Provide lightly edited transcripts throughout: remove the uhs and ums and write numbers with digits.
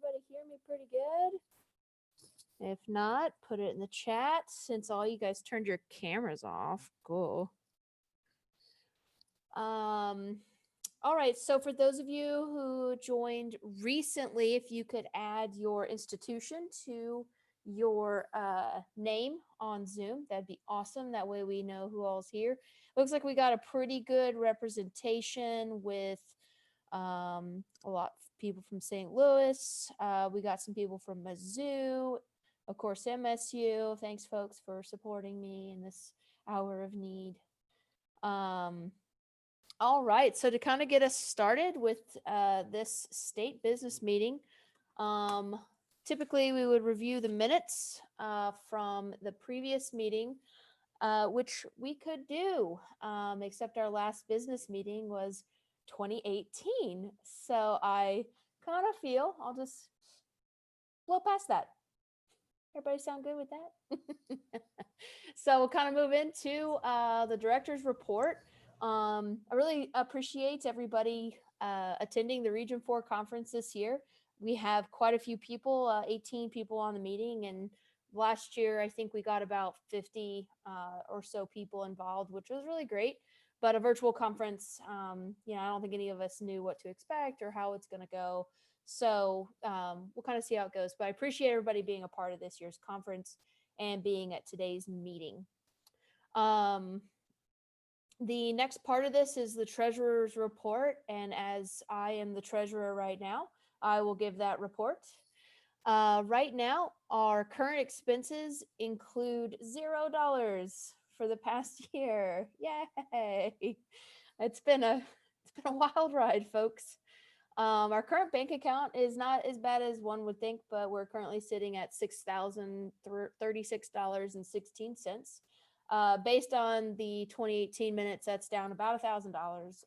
everybody hear me pretty good? If not, put it in the chat since all you guys turned your cameras off. Cool. All right, so for those of you who joined recently, if you could add your institution to your name on Zoom, that'd be awesome. That way we know who all's here. Looks like we got a pretty good representation with a lot of people from St. Louis. We got some people from Mizzou, of course, MSU. Thanks, folks, for supporting me in this hour of need. All right, so to kind of get us started with this state business meeting, typically we would review the minutes from the previous meeting, which we could do, except our last business meeting was 2018. So I kind of feel I'll just blow past that. Everybody sound good with that? So we'll kind of move into the director's report. I really appreciate everybody attending the Region 4 conference this year. We have quite a few people, 18 people on the meeting, and last year I think we got about 50 or so people involved, which was really great. But a virtual conference, I don't think any of us knew what to expect or how it's going to go. So we'll kind of see how it goes. But I appreciate everybody being a part of this year's conference and being at today's meeting. The next part of this is the treasurer's report. And as I am the treasurer right now, I will give that report. Right now, our current expenses include $0 for the past year. Yay! It's been a wild ride, folks. Our current bank account is not as bad as one would think, but we're currently sitting at $6,036.16. Based on the 2018 minutes, that's down about $1,000,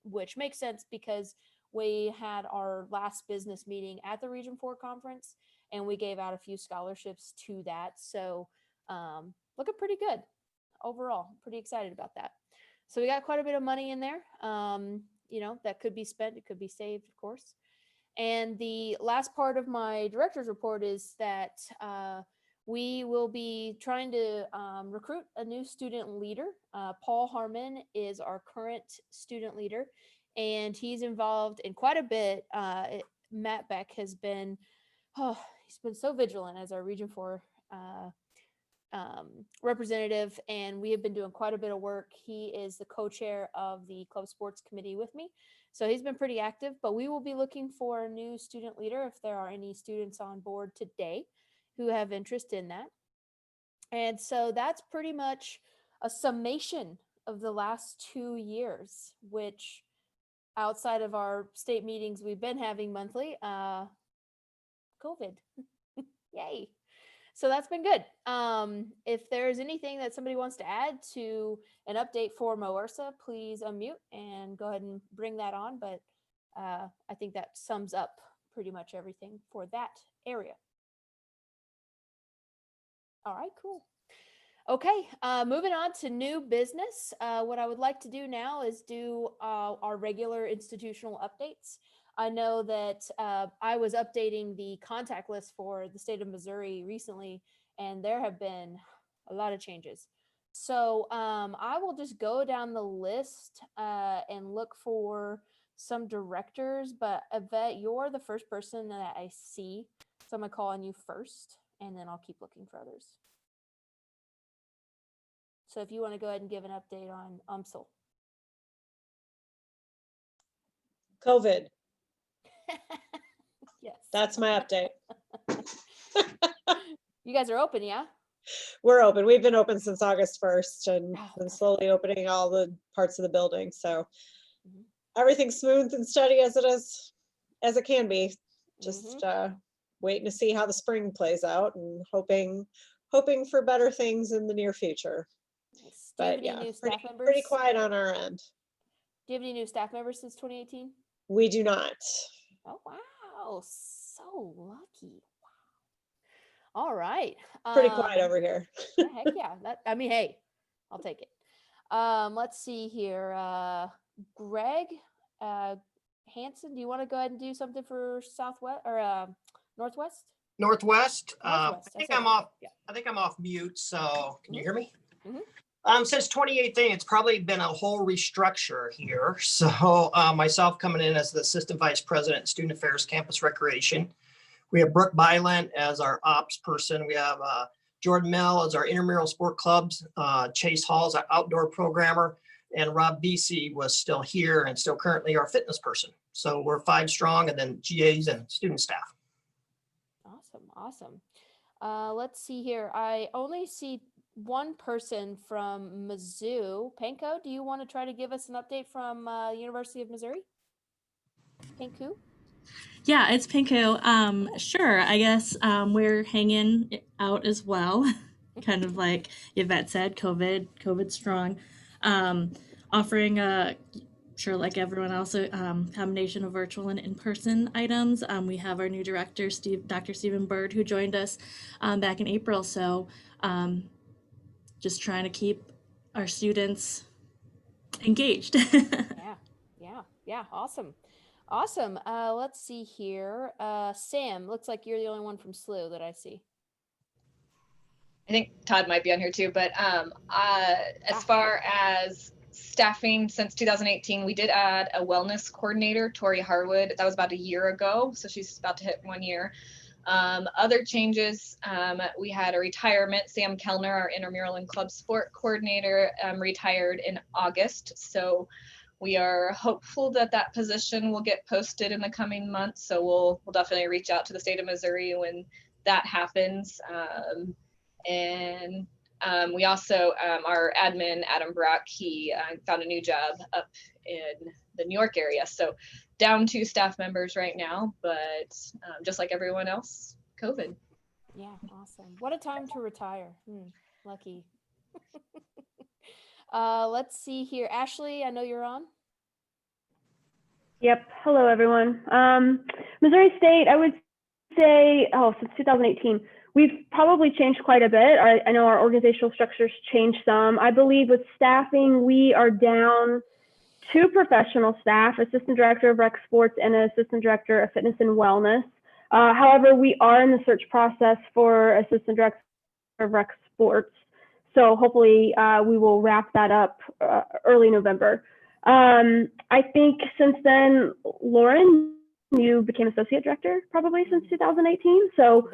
which makes sense because we had our last business meeting at the Region 4 conference, and we gave out a few scholarships to that. So looking pretty good overall. Pretty excited about that. So we got quite a bit of money in there. That could be spent. It could be saved, of course. And the last part of my director's report is that we will be trying to recruit a new student leader. Paul Haarman is our current student leader, and he's involved in quite a bit. Matt Beck has been, he's been so vigilant as our Region 4 representative, and we have been doing quite a bit of work. He is the co-chair of the club sports committee with me, so he's been pretty active. But we will be looking for a new student leader if there are any students on board today who have interest in that. And so that's pretty much a summation of the last 2 years, which outside of our state meetings we've been having monthly, COVID. Yay. So that's been good. If there's anything that somebody wants to add to an update for MOERSA, please unmute and go ahead and bring that on. But I think that sums up pretty much everything for that area. All right, cool. Okay, moving on to new business. What I would like to do now is do our regular institutional updates. I know that I was updating the contact list for the state of Missouri recently, and there have been a lot of changes. So I will just go down the list and look for some directors, but Yvette, you're the first person that I see. So I'm gonna call on you first, and then I'll keep looking for others. So if you want to go ahead and give an update on UMSL. COVID. Yes. That's my update. You guys are open, yeah? We're open. We've been open since August 1st and been slowly opening all the parts of the building. So everything's smooth and steady as it can be. Just waiting to see how the spring plays out and hoping for better things in the near future. Nice. But yeah, pretty quiet on our end. Do you have any new staff members since 2018? We do not. Oh, wow. So lucky. Wow. All right. Pretty quiet over here. Heck yeah. Hey, I'll take it. Let's see here. Greg, Hanson, do you want to go ahead and do something for Southwest or Northwest? Northwest. Northwest. I think said I'm that right. off. I think I'm off mute. So can you hear me? Mhm. Since 2018, it's probably been a whole restructure here. So myself coming in as the assistant vice president, student affairs, campus recreation. We have Brooke Byland as our ops person. We have Jordan Mell as our intramural sport clubs. Chase Hall as our outdoor programmer. And Rob BC was still here and still currently our fitness person. So we're 5 strong, and then GAs and student staff. Awesome. Let's see here. I only see one person from Mizzou. Panko, do you want to try to give us an update from University of Missouri? Panku? Yeah, it's Pinku. Sure, I guess we're hanging out as well. Kind of like Yvette said, COVID strong. Offering sure, like everyone else, a combination of virtual and in-person items. We have our new director, Dr. Stephen Bird, who joined us back in April. So just trying to keep our students engaged. Yeah. Awesome. Let's see here. Sam, looks like you're the only one from SLU that I see. I think Todd might be on here too, but as far as staffing since 2018, we did add a wellness coordinator, Tori Harwood. That was about a year ago, so she's about to hit 1 year. Other changes, we had a retirement. Sam Kellner, our intramural and club sport coordinator, retired in August. So we are hopeful that that position will get posted in the coming months. So we'll definitely reach out to the state of Missouri when that happens. And we also, our admin, Adam Brock, he found a new job up in the New York area. So down 2 staff members right now, but just like everyone else, COVID. Yeah, awesome. What a time to retire. Lucky. Let's see here. Ashley, I know you're on. Yep. Hello, everyone. Missouri State, I would say, since 2018, we've probably changed quite a bit. I know our organizational structures changed some. I believe with staffing, we are down 2 professional staff, assistant director of rec sports and an assistant director of fitness and wellness. However, we are in the search process for assistant director of rec sports. So hopefully we will wrap that up early November. I think since then, Lauren, you became associate director probably since 2018. So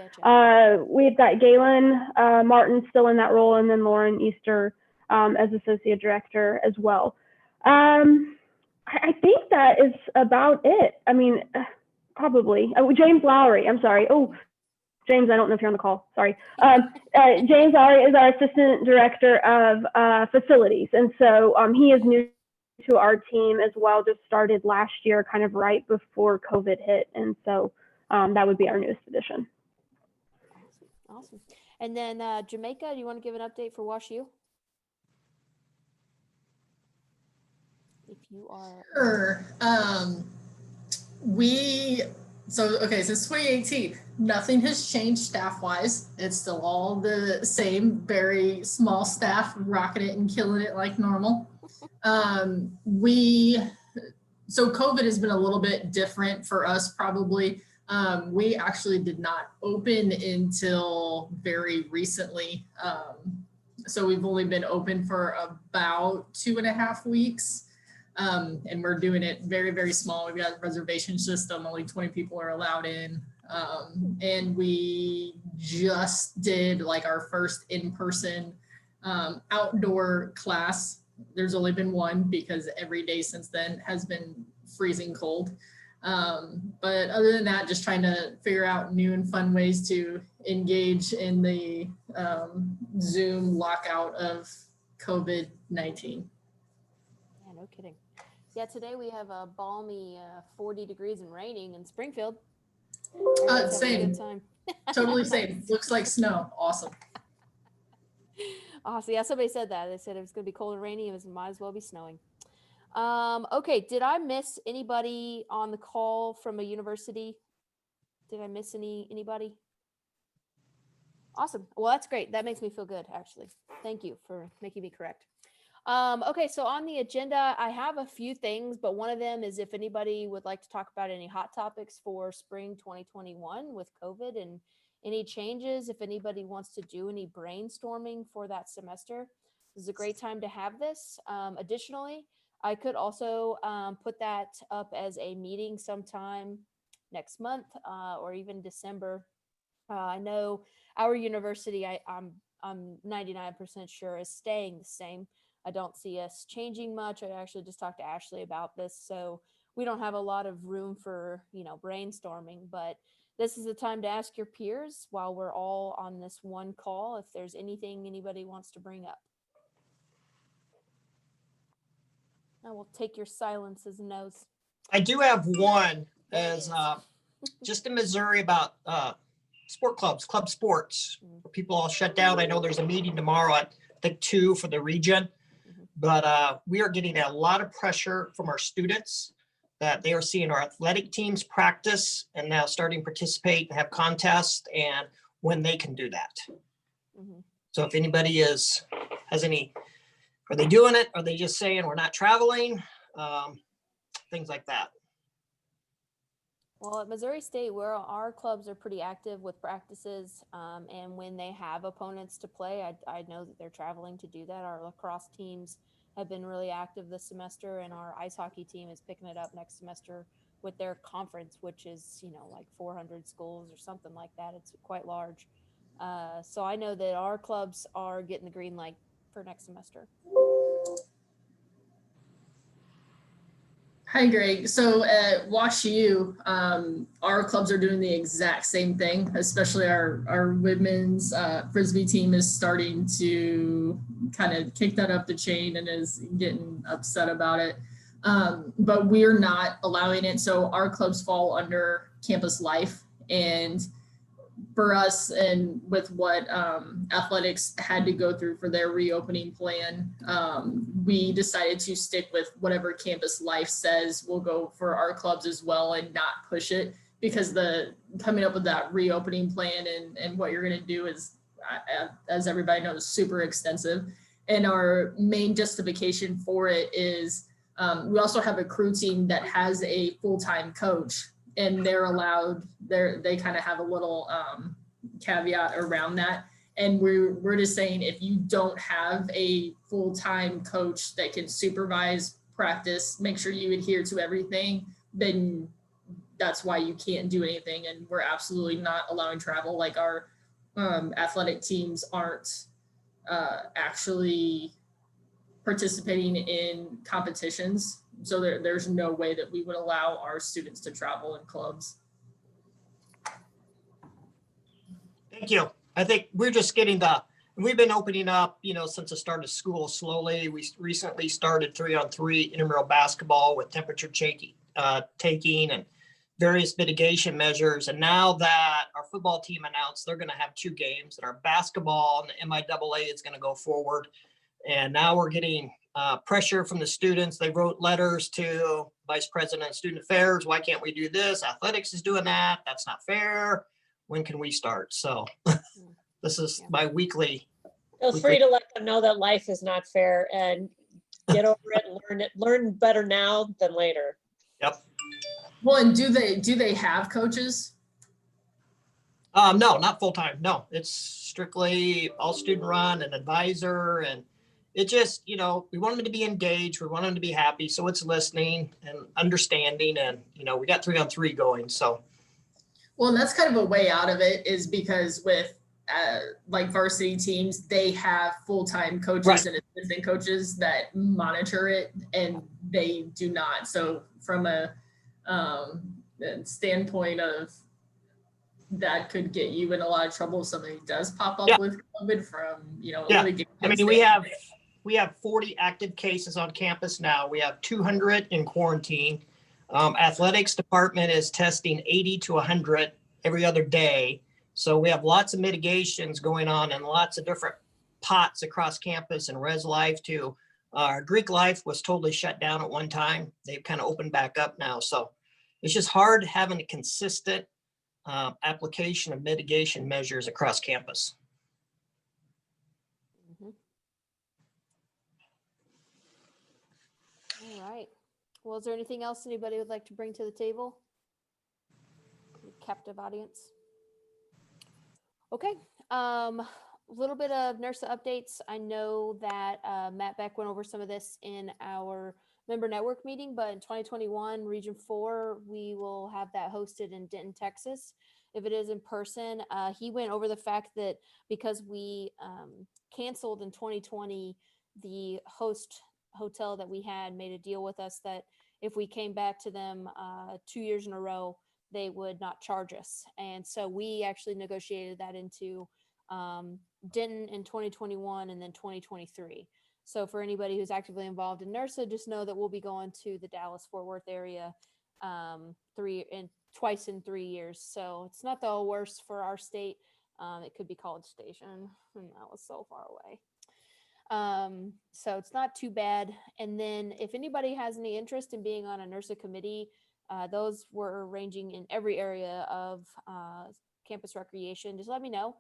we've got Galen Martin still in that role, and then Lauren Easter as associate director as well. I think that is about it. I mean, probably. James Lowry, I'm sorry. Oh, James, I don't know if you're on the call. Sorry. James Lowry is our assistant director of facilities. And so he is new to our team as well, just started last year, kind of right before COVID hit. And so that would be our newest addition. Awesome. And then Jamaica, do you want to give an update for WashU? If you are. Sure. Since 2018, nothing has changed staff-wise. It's still all the same, very small staff, rocking it and killing it like normal. So COVID has been a little bit different for us probably. We actually did not open until very recently. So we've only been open for about 2.5 weeks. And we're doing it very, very small. We've got a reservation system, only 20 people are allowed in. And we just did like our first in-person outdoor class. There's only been one because every day since then has been freezing cold. But other than that, just trying to figure out new and fun ways to engage in the Zoom lockout of COVID-19. Yeah, no kidding. Yeah, today we have a balmy 40 degrees and raining in Springfield. Same. Totally same. Looks like snow. Awesome. Awesome. Yeah, somebody said that. They said it was going to be cold and rainy. It might as well be snowing. Okay, did I miss anybody on the call from a university? Did I miss anybody? Awesome. Well, that's great. That makes me feel good, actually. Thank you for making me correct. Okay, so on the agenda, I have a few things, but one of them is if anybody would like to talk about any hot topics for spring 2021 with COVID and any changes, if anybody wants to do any brainstorming for that semester, this is a great time to have this. Additionally, I could also put that up as a meeting sometime next month or even December. I know our university, I'm 99% sure is staying the same. I don't see us changing much. I actually just talked to Ashley about this, so we don't have a lot of room for, brainstorming, but this is the time to ask your peers while we're all on this one call if there's anything anybody wants to bring up. I will take your silence as no's. I do have one There it as is. just in Missouri about sport clubs, club sports. People all shut down. I know there's a meeting tomorrow at I think 2 for the region, but we are getting a lot of pressure from our students that they are seeing our athletic teams practice and now starting to participate and have contests and when they can do that. So if anybody has any, are they doing it? Are they just saying we're not traveling? Things like that. Well, at Missouri State, our clubs are pretty active with practices, and when they have opponents to play, I know that they're traveling to do that. Our lacrosse teams have been really active this semester, and our ice hockey team is picking it up next semester with their conference, which is, like 400 schools or something like that. It's quite large. So I know that our clubs are getting the green light for next semester. Hi, Greg. So at Wash U, our clubs are doing the exact same thing, especially our women's Frisbee team is starting to kind of kick that up the chain and is getting upset about it. But we're not allowing it. So our clubs fall under campus life. And for us, and with what athletics had to go through for their reopening plan, we decided to stick with whatever campus life says will go for our clubs as well and not push it, because the coming up with that reopening plan and what you're going to do is, as everybody knows, super extensive. And our main justification for it is we also have a crew team that has a full-time coach, and they're allowed, they kind of have a little caveat around that. And we're just saying, if you don't have a full-time coach that can supervise practice, make sure you adhere to everything, then that's why you can't do anything. And we're absolutely not allowing travel. Like our athletic teams aren't actually participating in competitions. So there's no way that we would allow our students to travel in clubs. Thank you. I think we're just getting we've been opening up, since the start of school slowly. We recently started 3-on-3 intramural basketball with temperature taking and various mitigation measures. And now that our football team announced they're going to have 2 games, and our basketball and the MIAA is going to go forward. And now we're getting pressure from the students. They wrote letters to Vice President of Student Affairs. Why can't we do this? Athletics is doing that. That's not fair. When can we start? So this is my weekly. Feel free to let them know that life is not fair and get over it, learn better now than later. Yep. Well, and do they have coaches? No, not full-time. No, it's strictly all student run and advisor. And it just, we want them to be engaged. We want them to be happy. So it's listening and understanding. And, we got 3-on-3 going. So. Well, and that's kind of a way out of it, is because with like varsity teams, they have full-time coaches and assistant coaches that monitor it, and they do not. So from a standpoint of that could get you in a lot of trouble if somebody does pop up with COVID from, I mean, we have 40 active cases on campus now. We have 200 in quarantine. Athletics department is testing 80 to 100 every other day. So we have lots of mitigations going on and lots of different pots across campus, and Res Life too. Greek Life was totally shut down at one time. They've kind of opened back up now. So it's just hard having a consistent application of mitigation measures across campus. right. Well, is there anything else anybody would like to bring to the table? Captive audience. Okay. A little bit of NERSA updates. I know that Matt Beck went over some of this in our member network meeting, but in 2021, Region 4, we will have that hosted in Denton, Texas. If it is in person, he went over the fact that because we canceled in 2020, the host hotel that we had made a deal with us that if we came back to them 2 years in a row, they would not charge us. And so we actually negotiated that into Denton in 2021 and then 2023. So for anybody who's actively involved in NERSA, just know that we'll be going to the Dallas-Fort Worth area twice in 3 years. So it's not the worst for our state. It could be College Station, and that was so far away. So it's not too bad. And then if anybody has any interest in being on a NERSA committee, those were ranging in every area of campus recreation. Just let me know.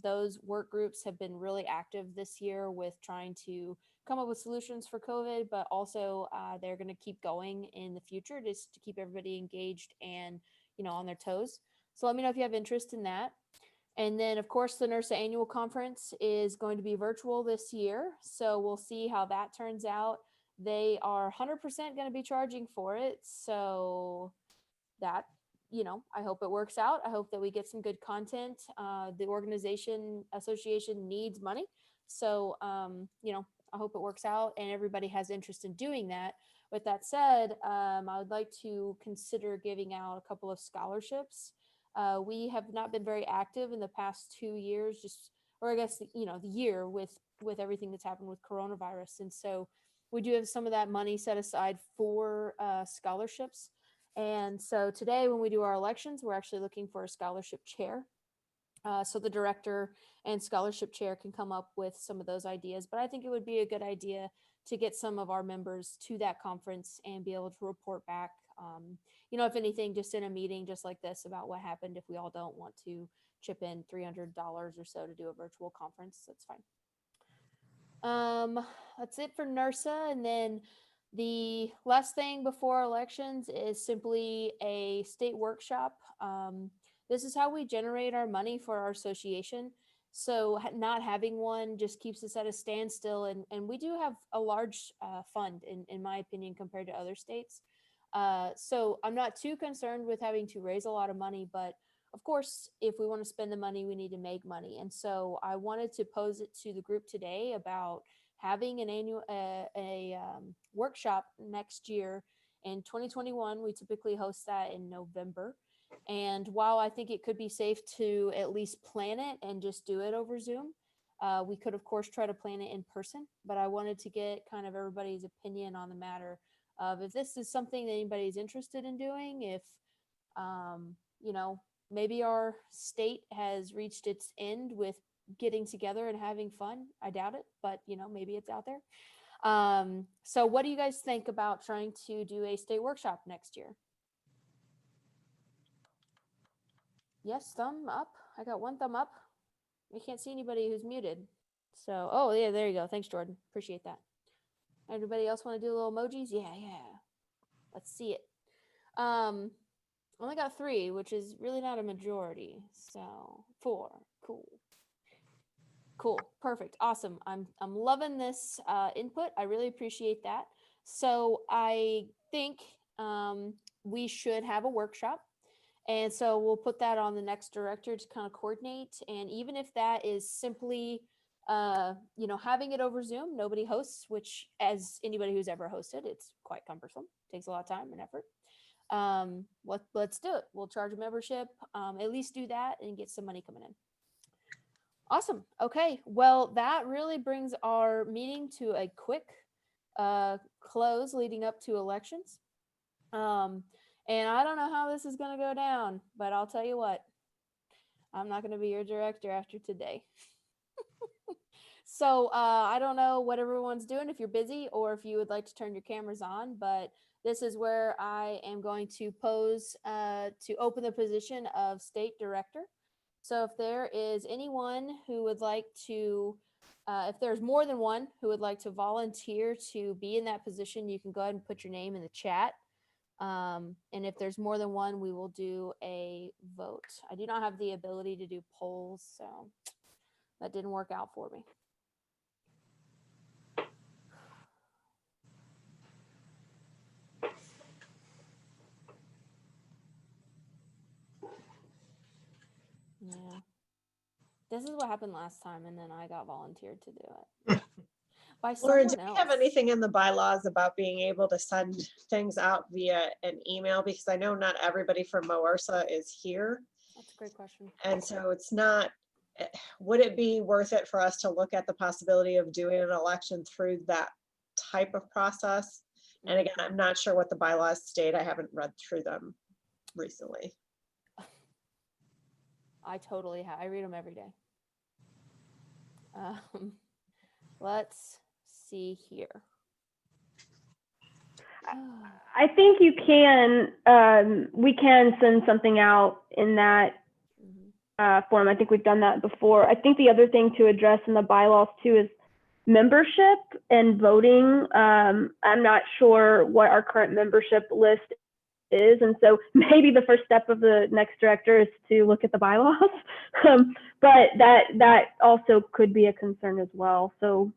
Those work groups have been really active this year with trying to come up with solutions for COVID, but also they're going to keep going in the future just to keep everybody engaged and, on their toes. So let me know if you have interest in that. And then, of course, the NERSA annual conference is going to be virtual this year. So we'll see how that turns out. They are 100% going to be charging for it. So that, I hope it works out. I hope that we get some good content. The organization association needs money. So, I hope it works out and everybody has interest in doing that. With that said, I would like to consider giving out a couple of scholarships. We have not been very active in the past 2 years, or I guess, the year with everything that's happened with coronavirus. And so we do have some of that money set aside for scholarships. And so today when we do our elections, we're actually looking for a scholarship chair. So the director and scholarship chair can come up with some of those ideas. But I think it would be a good idea to get some of our members to that conference and be able to report back, if anything, just in a meeting just like this about what happened if we all don't want to chip in $300 or so to do a virtual conference. That's fine. That's it for NERSA. And then the last thing before elections is simply a state workshop. This is how we generate our money for our association. So not having one just keeps us at a standstill. And we do have a large fund, in my opinion, compared to other states. So I'm not too concerned with having to raise a lot of money, but of course, if we want to spend the money, we need to make money. And so I wanted to pose it to the group today about having an annual workshop next year. In 2021, we typically host that in November. And while I think it could be safe to at least plan it and just do it over Zoom, we could, of course, try to plan it in person. But I wanted to get kind of everybody's opinion on the matter of if this is something that anybody's interested in doing, if, maybe our state has reached its end with getting together and having fun. I doubt it, but maybe it's out there. So what do you guys think about trying to do a state workshop next year? Yes, thumb up. I got one thumb up. I can't see anybody who's muted. So, oh yeah, there you go. Thanks, Jordan. Appreciate that. Everybody else want to do little emojis? Yeah. Let's see it. Only got 3, which is really not a majority. So 4. Cool. Perfect. Awesome. I'm loving this input. I really appreciate that. So I think we should have a workshop. And so we'll put that on the next director to kind of coordinate. And even if that is simply, having it over Zoom, nobody hosts, which as anybody who's ever hosted, it's quite cumbersome. Takes a lot of time and effort. Let's do it. We'll charge a membership, at least do that and get some money coming in. Awesome. Okay. Well, that really brings our meeting to a quick close leading up to elections. And I don't know how this is going to go down, but I'll tell you what, I'm not going to be your director after today. So I don't know what everyone's doing, if you're busy or if you would like to turn your cameras on, but this is where I am going to pose to open the position of state director. So if there is anyone who would like to if there's more than one who would like to volunteer to be in that position, you can go ahead and put your name in the chat. And if there's more than one, we will do a vote. I do not have the ability to do polls, so that didn't work out for me. Yeah. This is what happened last time, and then I got volunteered to do it by Lauren, someone do we have else. anything in the bylaws about being able to send things out via an email? Because I know not everybody from MOERSA is here. That's a great question. And so it's not, would it be worth it for us to look at the possibility of doing an election through that type of process? And again, I'm not sure what the bylaws state. I haven't read through them recently. I totally have. I read them every day. Let's see here. I think you can, we can send something out in that form. I think we've done that before. I think the other thing to address in the bylaws too is membership and voting. I'm not sure what our current membership list is. And so maybe the first step of the next director is to look at the bylaws. But that also could be a concern as well. So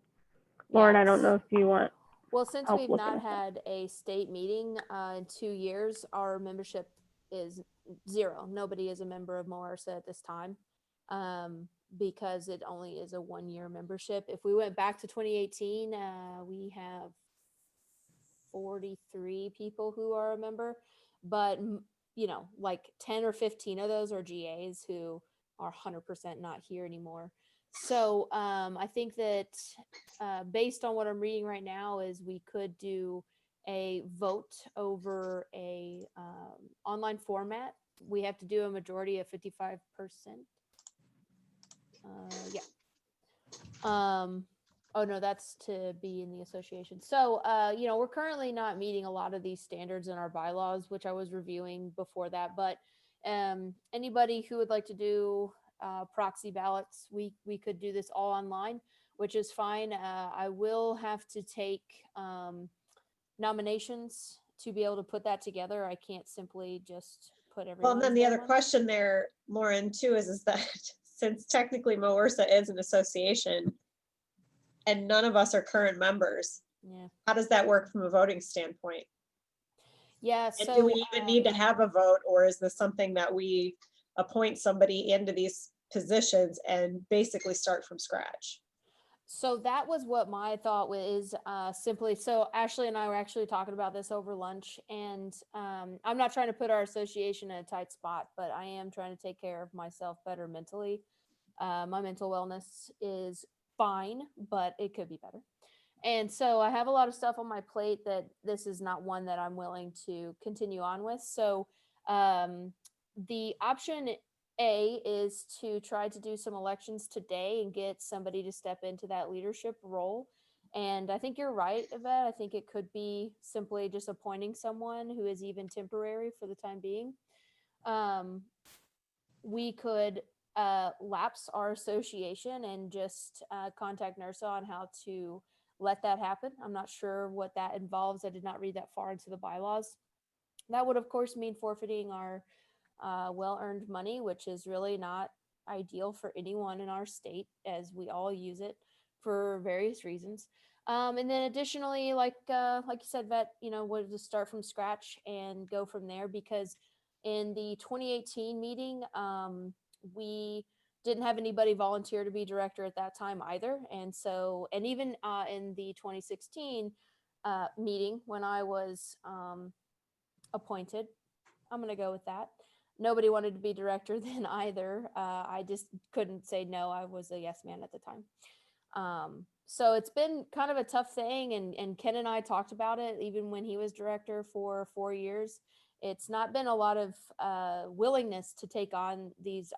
Lauren, I don't know if you want. Well, since help we've looking not at that. had a state meeting in 2 years, our membership is 0. Nobody is a member of MOERSA at this time, because it only is a 1-year membership. If we went back to 2018, we have 43 people who are a member, but you know, like 10 or 15 of those are GAs who are 100% not here anymore. So I think that based on what I'm reading right now is we could do a vote over a online format. We have to do a majority of 55%. Yeah. Oh no, that's to be in the association. So, you know, we're currently not meeting a lot of these standards in our bylaws, which I was reviewing before that, but anybody who would like to do proxy ballots, we could do this all online, which is fine. I will have to take nominations to be able to put that together. I can't simply just put everyone. Well, and then the other question there, Lauren, too, is that since technically MOERSA is an association and none of us are current members, yeah, how does that work from a voting standpoint? Yeah. And So do we even need to have a vote, or is this something that we appoint somebody into these positions and basically start from scratch? So that was what my thought was, simply. So Ashley and I were actually talking about this over lunch, and I'm not trying to put our association in a tight spot, but I am trying to take care of myself better mentally. My mental wellness is fine, but it could be better. And so I have a lot of stuff on my plate that this is not one that I'm willing to continue on with. So the option A is to try to do some elections today and get somebody to step into that leadership role. And I think you're right, Yvette. I think it could be simply just appointing someone who is even temporary for the time being. We could lapse our association and just contact NERSA on how to let that happen. I'm not sure what that involves. I did not read that far into the bylaws. That would, of course, mean forfeiting our well-earned money, which is really not ideal for anyone in our state, as we all use it for various reasons. And then additionally, like you said, Vet, you know, we'll just start from scratch and go from there, because in the 2018 meeting, we didn't have anybody volunteer to be director at that time either. And so, and even in the 2016 meeting when I was appointed, I'm going to go with that. Nobody wanted to be director then either. I just couldn't say no. I was a yes man at the time. So it's been kind of a tough thing. And Ken and I talked about it even when he was director for 4 years. It's not been a lot of willingness to take on these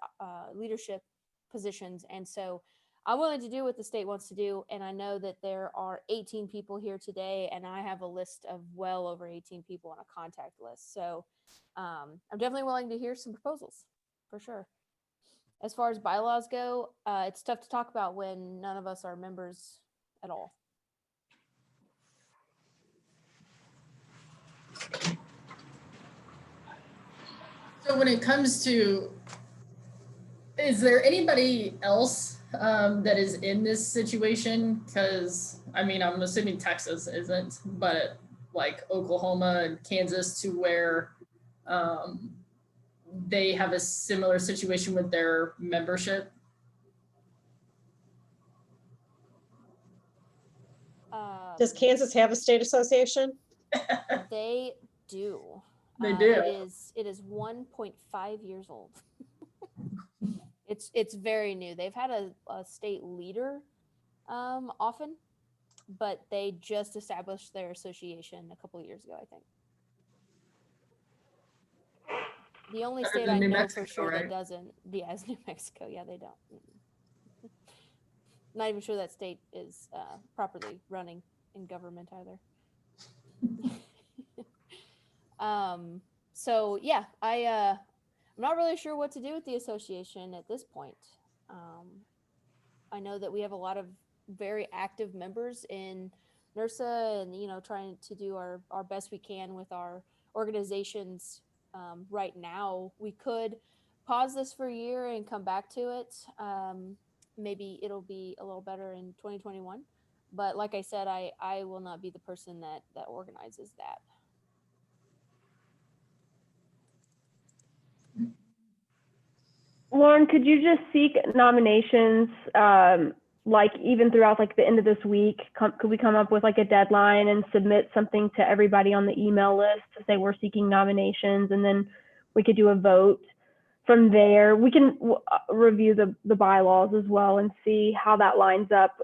leadership positions. And so I'm willing to do what the state wants to do. And I know that there are 18 people here today, and I have a list of well over 18 people on a contact list. So I'm definitely willing to hear some proposals for sure. as far as bylaws go, it's tough to talk about when none of us are members at all. So when it comes to, is there anybody else that is in this situation? Because I mean, I'm assuming Texas isn't, but like Oklahoma and Kansas, to where they have a similar situation with their membership. Does Kansas have a state association? They do. They do. It is 1.5 years old. It's very new. They've had a state leader often, but they just established their association a couple of years ago, I think. The only Better state than I New know Mexico, for sure right? that doesn't, yeah, is New Mexico. Yeah, they don't. Not even sure that state is properly running in government either. So yeah, I'm not really sure what to do with the association at this point. I know that we have a lot of very active members in NERSA, and trying to do our best we can with our organizations. Right now, we could pause this for a year and come back to it. Maybe it'll be a little better in 2021. But like I said, I will not be the person that organizes that. Lauren, could you just seek nominations, like even throughout like the end of this week? Could we come up with like a deadline and submit something to everybody on the email list to say we're seeking nominations, and then we could do a vote from there? We can review the bylaws as well and see how that lines up.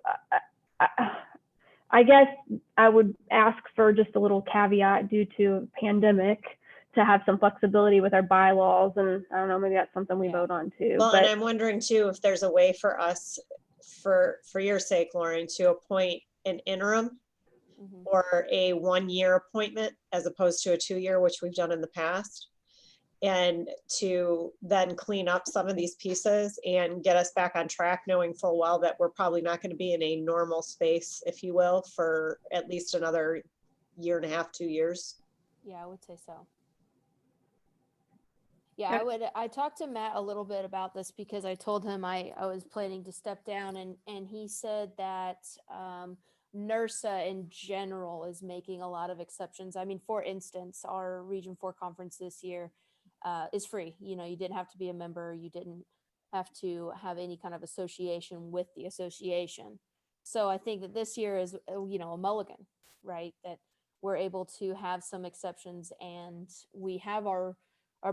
I guess I would ask for just a little caveat due to a pandemic, to have some flexibility with our bylaws, and I don't know, maybe that's something we vote on too. Well, but and I'm wondering too, if there's a way for us, for your sake, Lauren, to appoint an interim or a 1-year appointment as opposed to a 2-year, which we've done in the past, and to then clean up some of these pieces and get us back on track, knowing full well that we're probably not going to be in a normal space, if you will, for at least another 1.5 to 2 years. Yeah, I would say so. Yeah, I talked to Matt a little bit about this because I told him I was planning to step down, and he said that NERSA in general is making a lot of exceptions. I mean, for instance, our Region 4 conference this year is free. You didn't have to be a member. You didn't have to have any kind of association with the association. So I think that this year is, a mulligan, right? That we're able to have some exceptions, and we have our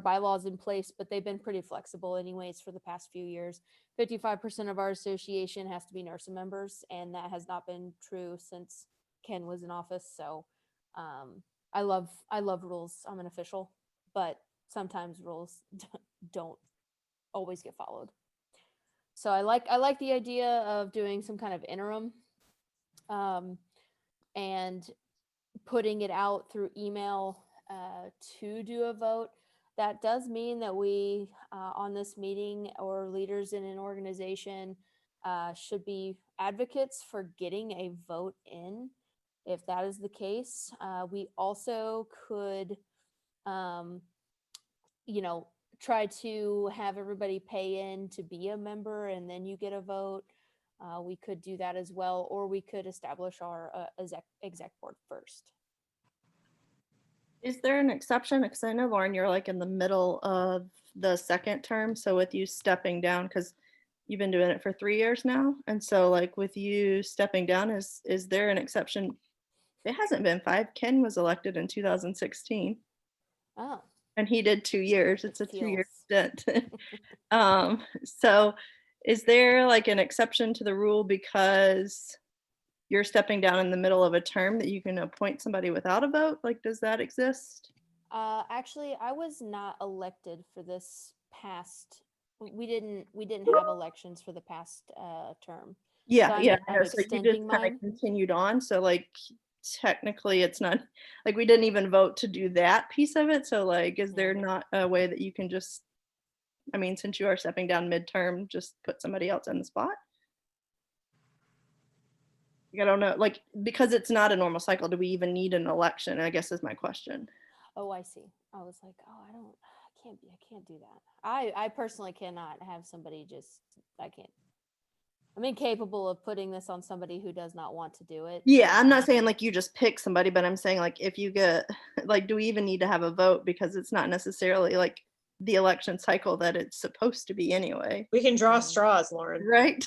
bylaws in place, but they've been pretty flexible anyways for the past few years. 55% of our association has to be NERSA members, and that has not been true since Ken was in office. So I love rules. I'm an official, but sometimes rules don't always get followed. So I like the idea of doing some kind of interim and putting it out through email to do a vote. That does mean that we on this meeting, or leaders in an organization, should be advocates for getting a vote in. If that is the case, we also could try to have everybody pay in to be a member, and then you get a vote. We could do that as well, or we could establish our exec board first. Is there an exception? Because I know, Lauren, you're like in the middle of the second term. So with you stepping down, because you've been doing it for 3 years now. And so like with you stepping down, is there an exception? It hasn't been 5. Ken was elected in 2016. Oh. And he did 2 years. It's a 2-year Feels. stint. So is there like an exception to the rule because you're stepping down in the middle of a term that you can appoint somebody without a vote? Like, does that exist? Actually, I was not elected for this past. We didn't have elections for the past term. Yeah, so I'm I know. So you extending just kind mine. of continued on. So like technically it's not like we didn't even vote to do that piece of it. So like, is there not a way that you can just I mean, since you are stepping down midterm, just put somebody else in the spot? I don't know, like, because it's not a normal cycle, do we even need an election, I guess is my question. Oh, I see. I was like, oh, I can't do that. I personally cannot have somebody I can't. I'm incapable of putting this on somebody who does not want to do it. Yeah, I'm not saying like you just pick somebody, but I'm saying like if you get, like, do we even need to have a vote? Because it's not necessarily like the election cycle that it's supposed to be anyway. We can draw straws, Lauren. Right?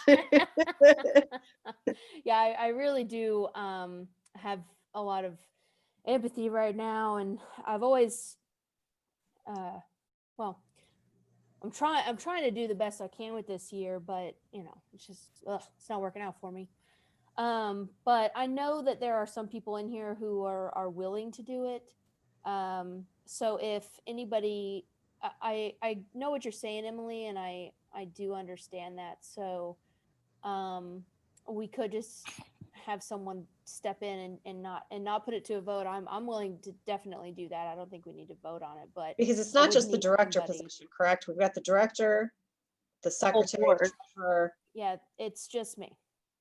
Yeah, I really do have a lot of empathy right now, and I've always well, I'm trying to do the best I can with this year, but it's just it's not working out for me. But I know that there are some people in here who are willing to do it. So if anybody, I know what you're saying, Emily, and I do understand that. So we could just have someone step in and not put it to a vote. I'm willing to definitely do that. I don't think we need to vote on it, but Because it's I not would just the need director somebody. position, correct? We've got the director, the secretary, board. the treasurer. Yeah, it's just me.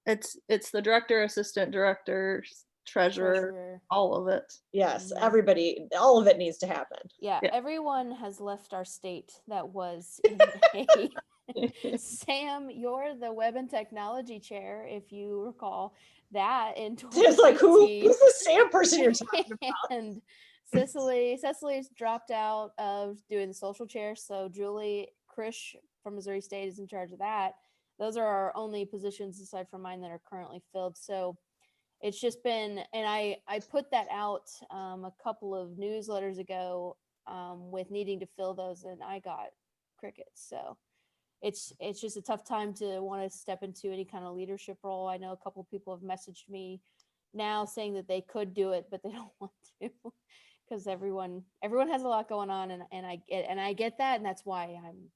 It's the director, assistant director, treasurer, all of it. Yes, Mhm. everybody, all of it needs to happen. Yeah, Yeah. everyone has left our state that was in Sam, you're the web and technology chair, if you recall that in It's like, 2018. who's the Sam person you're talking about? And Cecily's dropped out of doing the social chair, so Julie Krish from Missouri State is in charge of that. Those are our only positions aside from mine that are currently filled. So it's just been, and I put that out a couple of newsletters ago with needing to fill those, and I got crickets. So it's just a tough time to want to step into any kind of leadership role. I know a couple of people have messaged me now saying that they could do it, but they don't want to because everyone has a lot going on, and I get that, and that's why I'm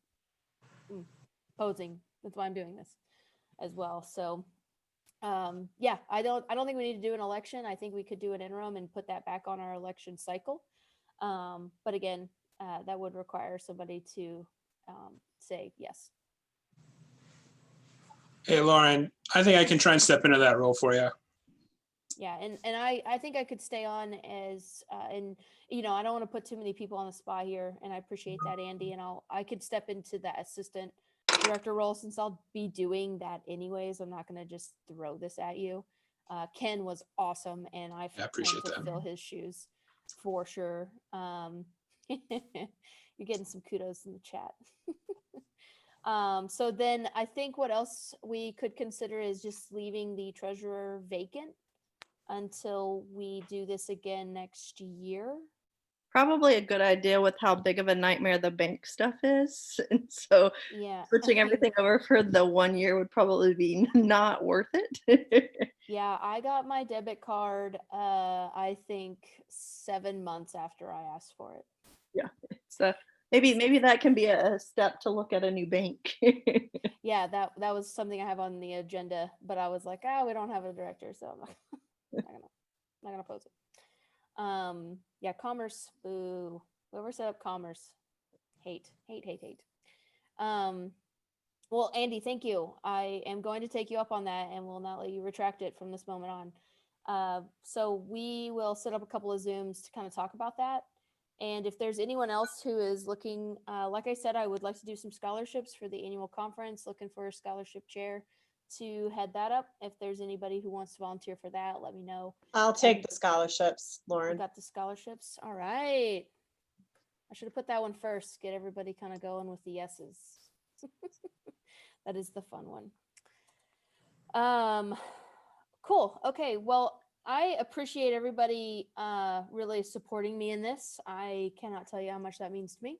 posing. That's why I'm doing this as well. So yeah, I don't think we need to do an election. I think we could do an interim and put that back on our election cycle. But again, that would require somebody to say yes. Hey, Lauren, I think I can try and step into that role for you. Yeah, and I think I could stay on as and I don't want to put too many people on the spot here, and I appreciate that, Andy, and I could step into that assistant director role since I'll be doing that anyways. I'm not going to just throw this at you. Ken was awesome, and I appreciate plan to that. fill his shoes for sure. You're getting some kudos in the chat. So then I think what else we could consider is just leaving the treasurer vacant until we do this again next year. Probably a good idea with how big of a nightmare the bank stuff is. And so Yeah, switching everything over for the 1 year would probably be not worth it. Yeah, I got my debit card I think 7 months after I asked for it. Yeah, so maybe that can be a step to look at a new bank. Yeah, that was something I have on the agenda, but I was like, we don't have a director, so I'm not gonna pose it. Yeah, commerce, boo. Whoever set up commerce, hate. Well, Andy, thank you. I am going to take you up on that and will not let you retract it from this moment on. So we will set up a couple of Zooms to kind of talk about that. And if there's anyone else who is looking, like I said, I would like to do some scholarships for the annual conference, looking for a scholarship chair to head that up. If there's anybody who wants to volunteer for that, let me know. I'll take the scholarships, You Lauren. got the scholarships? All right. I should have put that one first, get everybody kind of going with the yeses. That is the fun one. Cool. Okay. Well, I appreciate everybody really supporting me in this. I cannot tell you how much that means to me.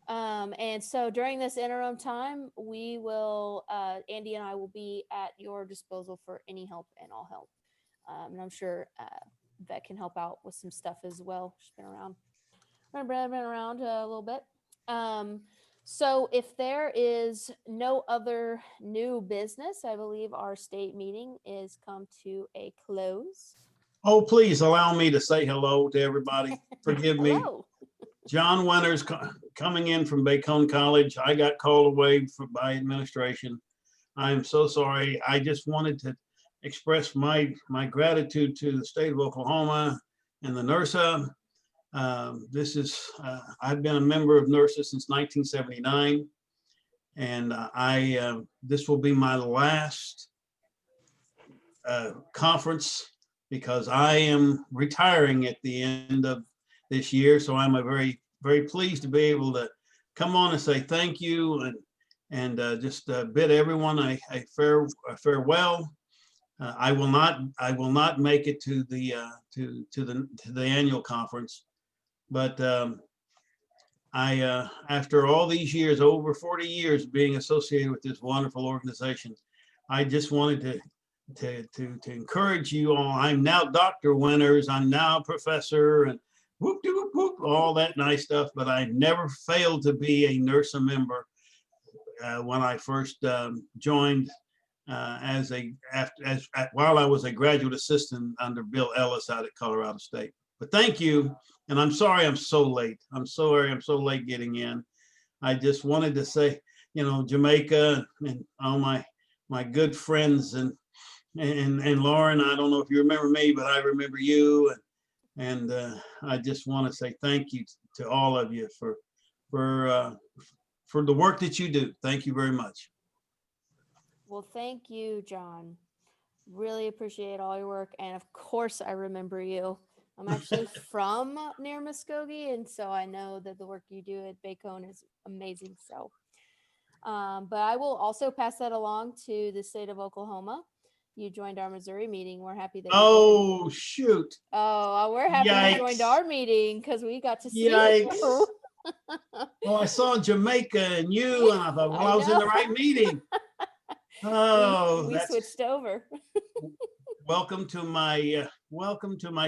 And so during this interim time, we will, Andy and I will be at your disposal for any help and all help. And I'm sure Vet can help out with some stuff as well. She's been around a little bit. So if there is no other new business, I believe our state meeting is come to a close. Oh, please allow me to say hello to everybody. Forgive me. Hello. John Winters coming in from Bacone College. I got called away by administration. I'm so sorry. I just wanted to express my gratitude to the state of Oklahoma and the NERSA. I've been a member of NERSA since 1979, and this will be my last conference because I am retiring at the end of this year. So I'm very, very pleased to be able to come on and say thank you and just bid everyone a farewell. I will not make it to the annual conference, but after all these years, over 40 years being associated with this wonderful organization, I just wanted to encourage you all. I'm now Dr. Winters. I'm now a professor and whoop de whoop whoop, all that nice stuff. But I never failed to be a NERSA member when I first joined while I was a graduate assistant under Bill Ellis out at Colorado State. But thank you, and I'm sorry I'm so late. I'm sorry I'm so late getting in. I just wanted to say, Jamaica and all my good friends and Lauren, I don't know if you remember me, but I remember you, and I just want to say thank you to all of you for the work that you do. Thank you very much. Well, thank you, John. Really appreciate all your work. And of course, I remember you. I'm actually from near Muskogee, and so I know that the work you do at Bacone is amazing. So, but I will also pass that along to the state of Oklahoma. You joined our Missouri meeting. We're happy that you joined. Shoot. Oh, we're happy Yikes. you joined our meeting because we got to see Yikes. you. Well, I saw Jamaica and you, and I thought, well, I was in the right meeting. Oh, we switched over. Welcome to my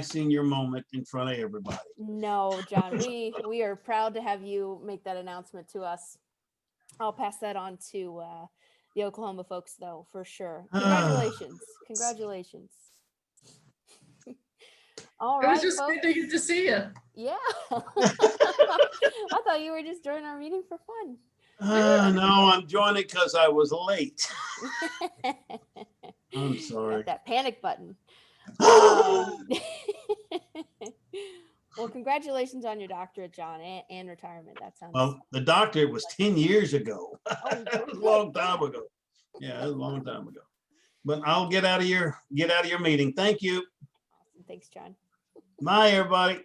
senior moment in front of everybody. No, John, we are proud to have you make that announcement to us. I'll pass that on to the Oklahoma folks, though, for sure. Congratulations. Congratulations. All right, it was just folks. good to get to see you. Yeah. I thought you were just joining our meeting for fun. No, I'm joining because I was late. I'm sorry. That panic button. Well, congratulations on your doctorate, John, and retirement. That sounds. Well, the doctorate was 10 years ago. Oh, that was a long time ago. Yeah, it was a long time ago. But I'll get out of your meeting. Thank you. Awesome. Thanks, John. Bye, everybody.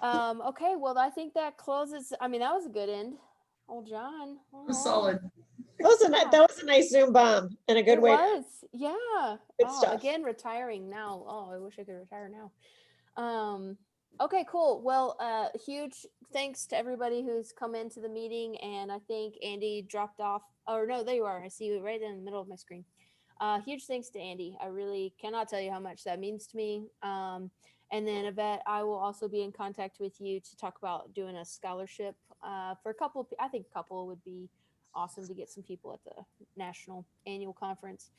Okay, well, I think that closes. I mean, that was a good end. Oh, John. Oh. It was solid. That was a nice Zoom bomb and a good way. It was, yeah. Good stuff. Again, retiring now. Oh, I wish I could retire now. Okay, cool. Well, huge thanks to everybody who's come into the meeting, and I think Andy dropped off. Oh no, there you are. I see you right in the middle of my screen. Huge thanks to Andy. I really cannot tell you how much that means to me. And then Yvette, I will also be in contact with you to talk about doing a scholarship for a couple. I think a couple would be awesome to get some people at the national annual conference.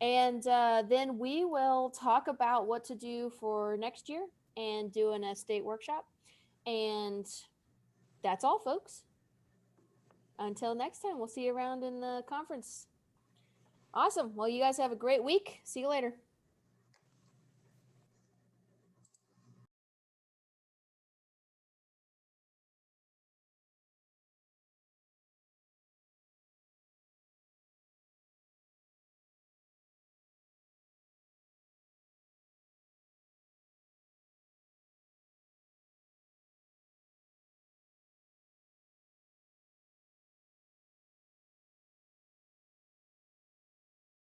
And then we will talk about what to do for next year and doing a state workshop. And that's all, folks. Until next time, we'll see you around in the conference. Awesome. Well, you guys have a great week. See you later.